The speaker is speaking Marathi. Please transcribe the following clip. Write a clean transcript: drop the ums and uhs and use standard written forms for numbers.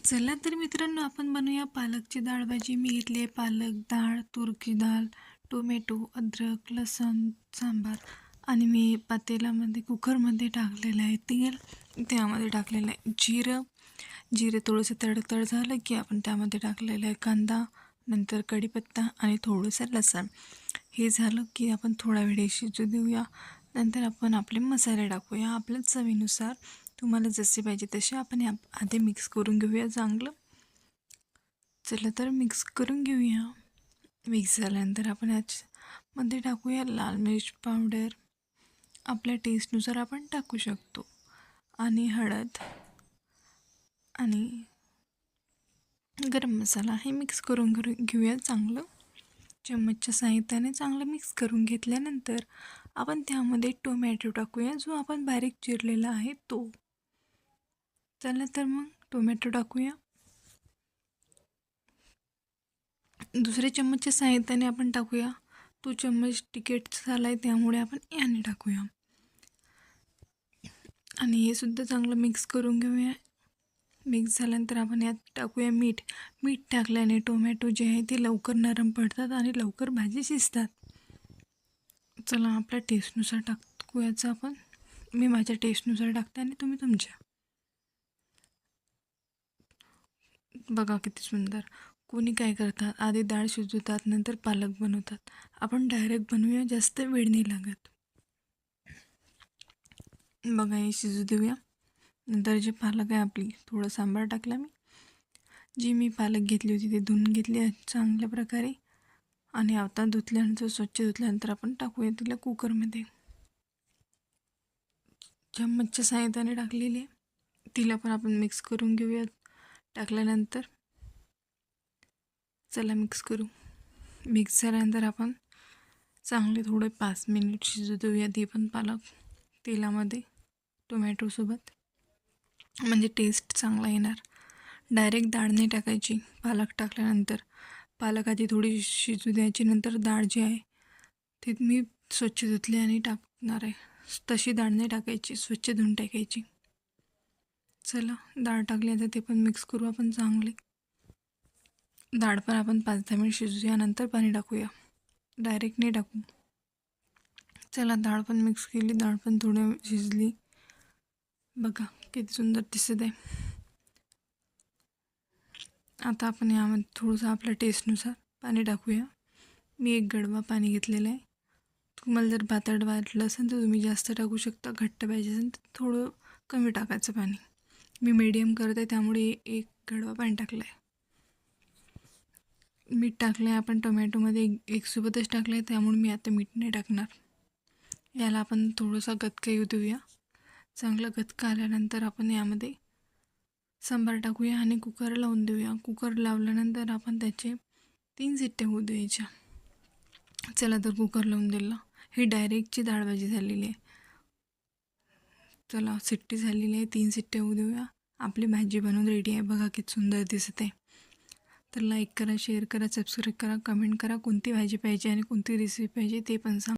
चला तर मित्रांनो, आपण बनवूया पालकची डाळ भाजी. मी घेतली आहे पालक, डाळ, तुरीची डाळ, टोमॅटो, अद्रक, लसूण, सांबार आणि मी पातेल्यामध्ये कुकरमध्ये टाकलेलं आहे तेल. त्यामध्ये टाकलेलं आहे जिरं. जिरे थोडंसं तडतड झालं की आपण त्यामध्ये टाकलेलं आहे कांदा, नंतर कढीपत्ता आणि थोडंसं लसूण. हे झालं की आपण थोडा वेळ शिजू देऊया. नंतर आपण आपले मसाले टाकूया आपल्या चवीनुसार. तुम्हाला जसे पाहिजे तसे आपण आधी मिक्स करून घेऊया चांगलं. चला तर मिक्स करून घेऊया. मिक्स झाल्यानंतर आपण याच्यामध्ये टाकूया लाल मिर्च पावडर. आपल्या टेस्टनुसार आपण टाकू शकतो. आणि हळद आणि गरम मसाला हे मिक्स करून घेऊया चांगलं. चम्मचच्या साहाय्याने चांगलं मिक्स करून घेतल्यानंतर आपण त्यामध्ये टोमॅटो टाकूया, जो आपण बारीक चिरलेला आहे तो. चला तर मग टोमॅटो टाकूया. दुसऱ्या चम्मचच्या साहाय्याने आपण टाकूया. तो चम्मच तिखट झाला आहे त्यामुळे आपण याने टाकूया. आणि हे सुद्धा चांगलं मिक्स करून घेऊया. मिक्स झाल्यानंतर आपण यात टाकूया मीठ. मीठ टाकल्याने टोमॅटो जे आहे ते लवकर नरम पडतात आणि लवकर भाजी शिजतात. चला आपल्या टेस्टनुसार टाकूयाचं आपण. मी माझ्या टेस्टनुसार टाकते आणि तुम्ही तुमच्या. बघा किती सुंदर. कोणी काय करतात, आधी डाळ शिजवतात नंतर पालक बनवतात. आपण डायरेक्ट बनवूया, जास्त वेळ नाही लागत. बघा हे शिजू देऊया. नंतर जे पालक आहे आपली, थोडं सांबार टाकला मी. जी मी पालक घेतली होती ते धुवून घेतली चांगल्या प्रकारे. आणि आता धुतल्यानंतर स्वच्छ धुतल्यानंतर आपण टाकूया तिला कुकरमध्ये. चम्मचच्या साहाय्याने टाकलेली आहे. तिला पण आपण मिक्स करून घेऊया टाकल्यानंतर. चला मिक्स करू. मिक्स झाल्यानंतर आपण चांगले थोडे 5 मिनिट शिजू देऊया ते पण पालक तेलामध्ये टोमॅटोसोबत, म्हणजे टेस्ट चांगला येणार. डायरेक्ट डाळ नाही टाकायची पालक टाकल्यानंतर. पालक आधी थोडी शिजू द्यायची, नंतर डाळ जी आहे ती मी स्वच्छ धुतली आणि टाकणार आहे. तशी डाळ नाही टाकायची, स्वच्छ धुवून टाकायची. चला डाळ टाकली आता ते पण मिक्स करू आपण चांगले. डाळ पण आपण 5-10 मिनिट शिजूया, नंतर पाणी टाकूया, डायरेक्ट नाही टाकू. चला डाळ पण मिक्स केली, डाळ पण थोडी शिजली. बघा किती सुंदर दिसत आहे. आता आपण यामध्ये थोडंसं आपल्या टेस्टनुसार पाणी टाकूया. मी 1 गडवा पाणी घेतलेलं आहे. तुम्हाला जर पातळ वाटलं असेल तर तुम्ही जास्त टाकू शकता, घट्ट पाहिजे असेल तर थोडं कमी टाकायचं पाणी. मी मीडियम करत आहे त्यामुळे 1 गडवा पाणी टाकलं आहे. मीठ टाकलं आहे आपण टोमॅटोमध्ये एक सोबतच टाकलं आहे, त्यामुळे मी आता मीठ नाही टाकणार. याला आपण थोडंसं गतका येऊ देऊया. चांगलं गतका आल्यानंतर आपण यामध्ये सांबार टाकूया आणि कुकर लावून देऊया. कुकर लावल्यानंतर आपण त्याचे 3 शिट्ट्या होऊ द्यायच्या. चला तर कुकर लावून दिला. ही डायरेक्टची डाळ भाजी झालेली आहे. चला शिट्टी झालेली आहे, 3 शिट्ट्या होऊ देऊया. आपली भाजी बनवून रेडी आहे. बघा किती सुंदर दिसत आहे. तर लाईक करा, शेअर करा, सबस्क्राईब करा, कमेंट करा. कोणती भाजी पाहिजे आणि कोणती रेसिपी पाहिजे ते पण सांगा.